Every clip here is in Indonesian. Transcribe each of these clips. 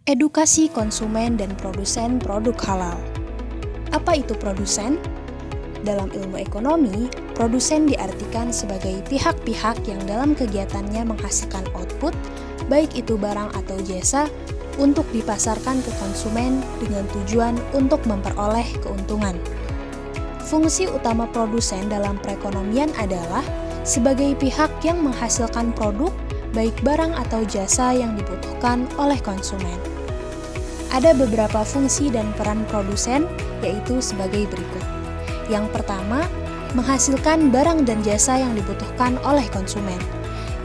Edukasi konsumen dan produsen produk halal. Apa itu produsen? Dalam ilmu ekonomi, produsen diartikan sebagai pihak-pihak yang dalam kegiatannya menghasilkan output, baik itu barang atau jasa, untuk dipasarkan ke konsumen dengan tujuan untuk memperoleh keuntungan. Fungsi utama produsen dalam perekonomian adalah sebagai pihak yang menghasilkan produk, baik barang atau jasa yang dibutuhkan oleh konsumen. Ada beberapa fungsi dan peran produsen, yaitu sebagai berikut. Yang pertama, menghasilkan barang dan jasa yang dibutuhkan oleh konsumen.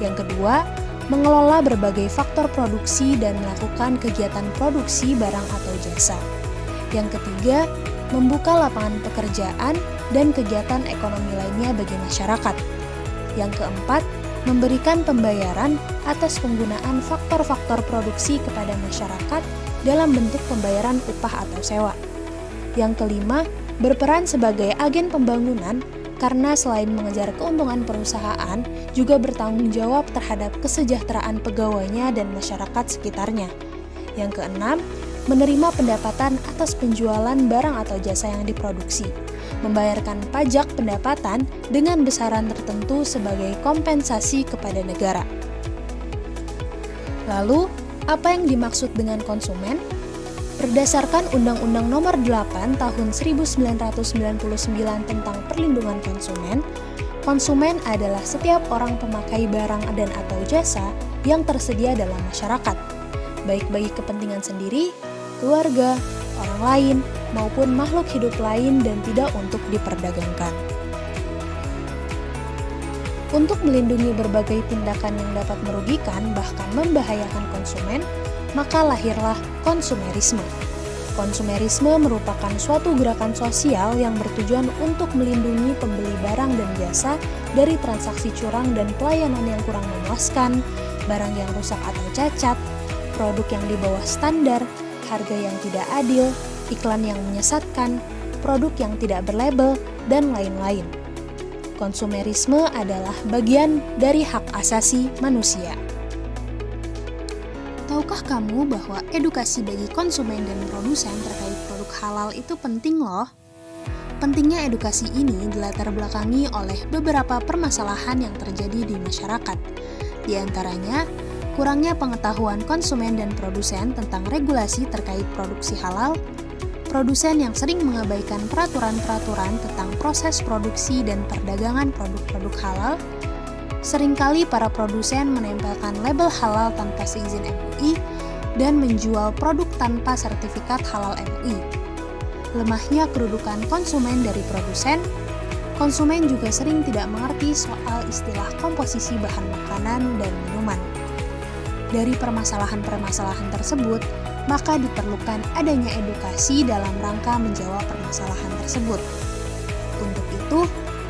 Yang kedua, mengelola berbagai faktor produksi dan melakukan kegiatan produksi barang atau jasa. Yang ketiga, membuka lapangan pekerjaan dan kegiatan ekonomi lainnya bagi masyarakat. Yang keempat, memberikan pembayaran atas penggunaan faktor-faktor produksi kepada masyarakat dalam bentuk pembayaran upah atau sewa. Yang kelima, berperan sebagai agen pembangunan karena selain mengejar keuntungan perusahaan, juga bertanggung jawab terhadap kesejahteraan pegawainya dan masyarakat sekitarnya. Yang keenam, menerima pendapatan atas penjualan barang atau jasa yang diproduksi, membayarkan pajak pendapatan dengan besaran tertentu sebagai kompensasi kepada negara. Lalu, apa yang dimaksud dengan konsumen? Berdasarkan Undang-Undang Nomor 8 Tahun 1999 tentang Perlindungan Konsumen, konsumen adalah setiap orang pemakai barang dan atau jasa yang tersedia dalam masyarakat, baik bagi kepentingan sendiri, keluarga, orang lain, maupun makhluk hidup lain dan tidak untuk diperdagangkan. Untuk melindungi berbagai tindakan yang dapat merugikan bahkan membahayakan konsumen, maka lahirlah konsumerisme. Konsumerisme merupakan suatu gerakan sosial yang bertujuan untuk melindungi pembeli barang dan jasa dari transaksi curang dan pelayanan yang kurang memuaskan, barang yang rusak atau cacat, produk yang di bawah standar, harga yang tidak adil, iklan yang menyesatkan, produk yang tidak berlabel, dan lain-lain. Konsumerisme adalah bagian dari hak asasi manusia. Tahukah kamu bahwa edukasi bagi konsumen dan produsen terkait produk halal itu penting loh? Pentingnya edukasi ini dilatar belakangi oleh beberapa permasalahan yang terjadi di masyarakat. Di antaranya, kurangnya pengetahuan konsumen dan produsen tentang regulasi terkait produksi halal, produsen yang sering mengabaikan peraturan-peraturan tentang proses produksi dan perdagangan produk-produk halal. Seringkali para produsen menempelkan label halal tanpa seizin MUI dan menjual produk tanpa sertifikat halal MUI. Lemahnya kedudukan konsumen dari produsen. Konsumen juga sering tidak mengerti soal istilah komposisi bahan makanan dan minuman. Dari permasalahan-permasalahan tersebut, maka diperlukan adanya edukasi dalam rangka menjawab permasalahan tersebut. Untuk itu,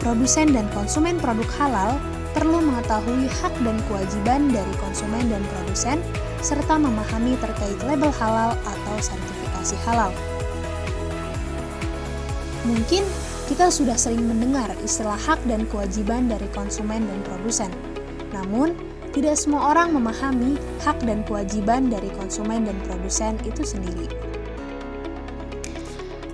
produsen dan konsumen produk halal perlu mengetahui hak dan kewajiban dari konsumen dan produsen, serta memahami terkait label halal atau sertifikasi halal. Mungkin kita sudah sering mendengar istilah hak dan kewajiban dari konsumen dan produsen. Namun, tidak semua orang memahami hak dan kewajiban dari konsumen dan produsen itu sendiri.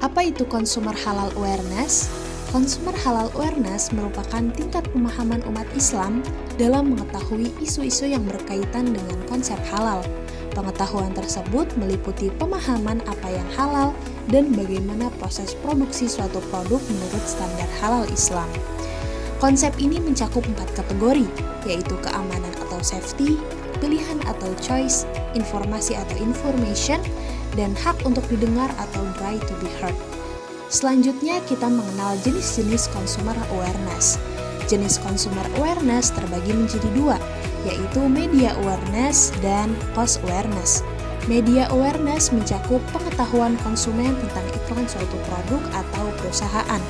Apa itu Consumer Halal Awareness? Consumer Halal Awareness merupakan tingkat pemahaman umat Islam dalam mengetahui isu-isu yang berkaitan dengan konsep halal. Pengetahuan tersebut meliputi pemahaman apa yang halal dan bagaimana proses produksi suatu produk menurut standar halal Islam. Konsep ini mencakup 4 kategori, yaitu keamanan atau safety, pilihan atau choice, informasi atau information, dan hak untuk didengar atau right to be heard. Selanjutnya kita mengenal jenis-jenis consumer awareness. Jenis consumer awareness terbagi menjadi 2, yaitu media awareness dan cost awareness. Media awareness mencakup pengetahuan konsumen tentang iklan suatu produk atau perusahaan.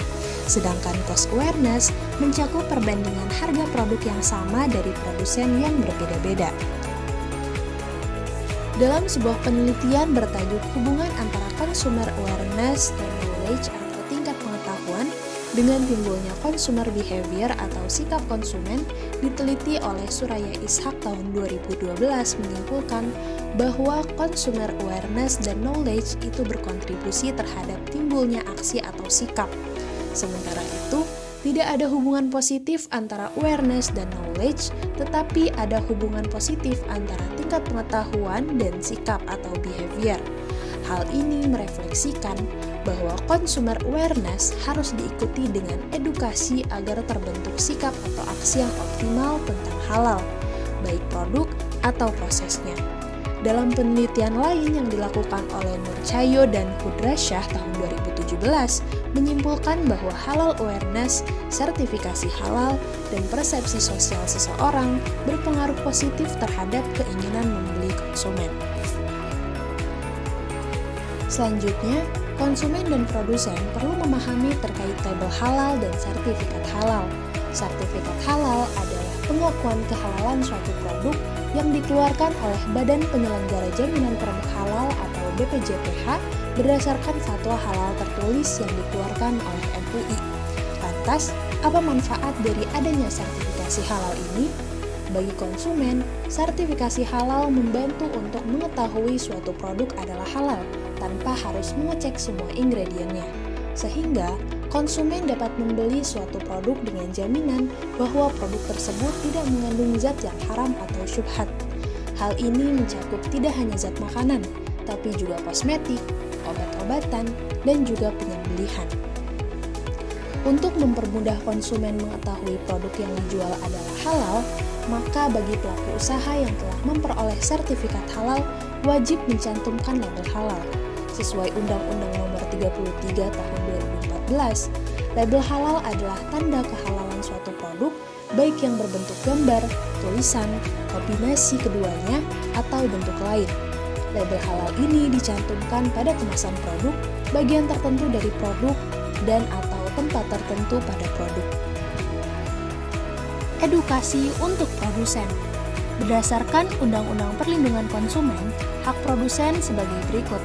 Sedangkan cost awareness mencakup perbandingan harga produk yang sama dari produsen yang berbeda-beda. Dalam sebuah penelitian bertajuk hubungan antara consumer awareness dan knowledge atau tingkat pengetahuan, dengan timbulnya consumer behavior atau sikap konsumen diteliti oleh Suraya Ishak tahun 2012 menyimpulkan bahwa consumer awareness dan knowledge itu berkontribusi terhadap timbulnya aksi atau sikap. Sementara itu, tidak ada hubungan positif antara awareness dan knowledge, tetapi ada hubungan positif antara tingkat pengetahuan dan sikap atau behavior. Hal ini merefleksikan bahwa consumer awareness harus diikuti dengan edukasi agar terbentuk sikap atau aksi yang optimal tentang halal, baik produk atau prosesnya. Dalam penelitian lain yang dilakukan oleh Nur Cahyo dan Kudrasyah tahun 2017, menyimpulkan bahwa halal awareness, sertifikasi halal, dan persepsi sosial seseorang berpengaruh positif terhadap keinginan membeli konsumen. Selanjutnya, konsumen dan produsen perlu memahami terkait label halal dan sertifikat halal. Sertifikat halal adalah pengakuan kehalalan suatu produk yang dikeluarkan oleh Badan Penyelenggara Jaminan Produk Halal atau BPJPH berdasarkan fatwa halal tertulis yang dikeluarkan oleh MUI. Lantas, apa manfaat dari adanya sertifikasi halal ini? Bagi konsumen, sertifikasi halal membantu untuk mengetahui suatu produk adalah halal tanpa harus mengecek semua ingredientnya, sehingga konsumen dapat membeli suatu produk dengan jaminan bahwa produk tersebut tidak mengandung zat yang haram atau syubhat. Hal ini mencakup tidak hanya zat makanan, tapi juga kosmetik, obat-obatan, dan juga penyembelihan. Untuk mempermudah konsumen mengetahui produk yang dijual adalah halal, maka bagi pelaku usaha yang telah memperoleh sertifikat halal wajib mencantumkan label halal. Sesuai Undang-Undang Nomor 33 Tahun 2014, label halal adalah tanda kehalalan suatu produk, baik yang berbentuk gambar, tulisan, kombinasi keduanya, atau bentuk lain. Label halal ini dicantumkan pada kemasan produk, bagian tertentu dari produk, dan atau tempat tertentu pada produk. Edukasi untuk produsen. Berdasarkan Undang-Undang Perlindungan Konsumen, hak produsen sebagai berikut.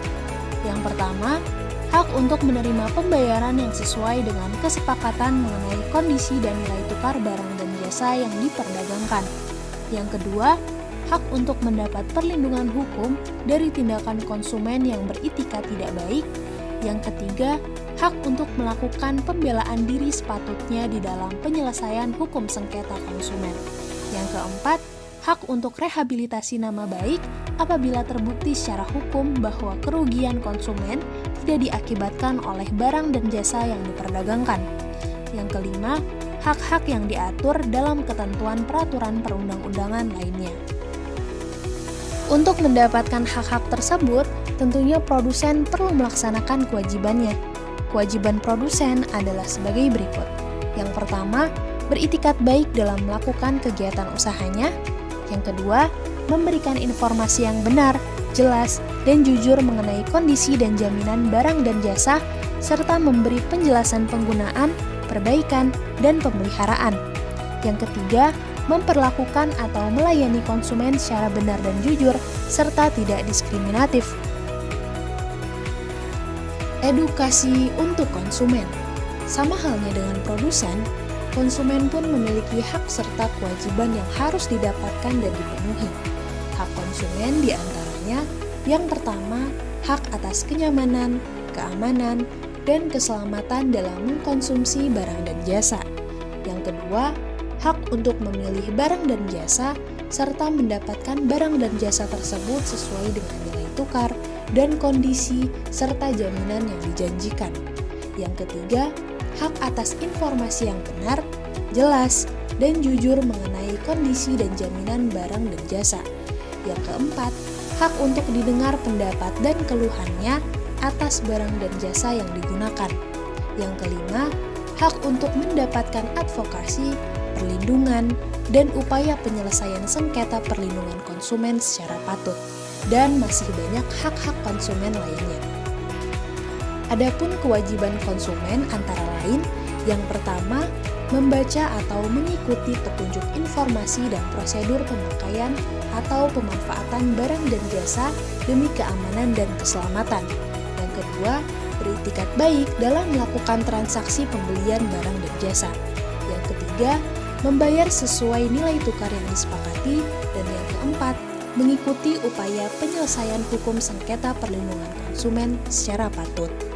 Yang pertama, hak untuk menerima pembayaran yang sesuai dengan kesepakatan mengenai kondisi dan nilai tukar barang dan jasa yang diperdagangkan. Yang kedua, hak untuk mendapat perlindungan hukum dari tindakan konsumen yang beritikat tidak baik. Yang ketiga, hak untuk melakukan pembelaan diri sepatutnya di dalam penyelesaian hukum sengketa konsumen. Yang keempat, hak untuk rehabilitasi nama baik apabila terbukti secara hukum bahwa kerugian konsumen tidak diakibatkan oleh barang dan jasa yang diperdagangkan. Yang kelima, hak-hak yang diatur dalam ketentuan peraturan perundang-undangan lainnya. Untuk mendapatkan hak-hak tersebut, tentunya produsen perlu melaksanakan kewajibannya. Kewajiban produsen adalah sebagai berikut. Yang pertama, beritikat baik dalam melakukan kegiatan usahanya. Yang kedua, memberikan informasi yang benar, jelas, dan jujur mengenai kondisi dan jaminan barang dan jasa, serta memberi penjelasan penggunaan, perbaikan, dan pemeliharaan. Yang ketiga, memperlakukan atau melayani konsumen secara benar dan jujur, serta tidak diskriminatif. Edukasi untuk konsumen. Sama halnya dengan produsen, konsumen pun memiliki hak serta kewajiban yang harus didapatkan dan dipenuhi. Hak konsumen diantaranya, yang pertama, hak atas kenyamanan, keamanan, dan keselamatan dalam mengkonsumsi barang dan jasa. Yang kedua, hak untuk memilih barang dan jasa, serta mendapatkan barang dan jasa tersebut sesuai dengan nilai tukar dan kondisi serta jaminan yang dijanjikan. Yang ketiga, hak atas informasi yang benar, jelas, dan jujur mengenai kondisi dan jaminan barang dan jasa. Yang keempat, hak untuk didengar pendapat dan keluhannya atas barang dan jasa yang digunakan. Yang kelima, hak untuk mendapatkan advokasi, perlindungan, dan upaya penyelesaian sengketa perlindungan konsumen secara patut. Dan masih banyak hak-hak konsumen lainnya. Adapun kewajiban konsumen antara lain, yang pertama, membaca atau mengikuti petunjuk informasi dan prosedur pemakaian atau pemanfaatan barang dan jasa demi keamanan dan keselamatan. Yang kedua, beritikat baik dalam melakukan transaksi pembelian barang dan jasa. Yang ketiga, membayar sesuai nilai tukar yang disepakati. Dan yang keempat, mengikuti upaya penyelesaian hukum sengketa perlindungan konsumen secara patut.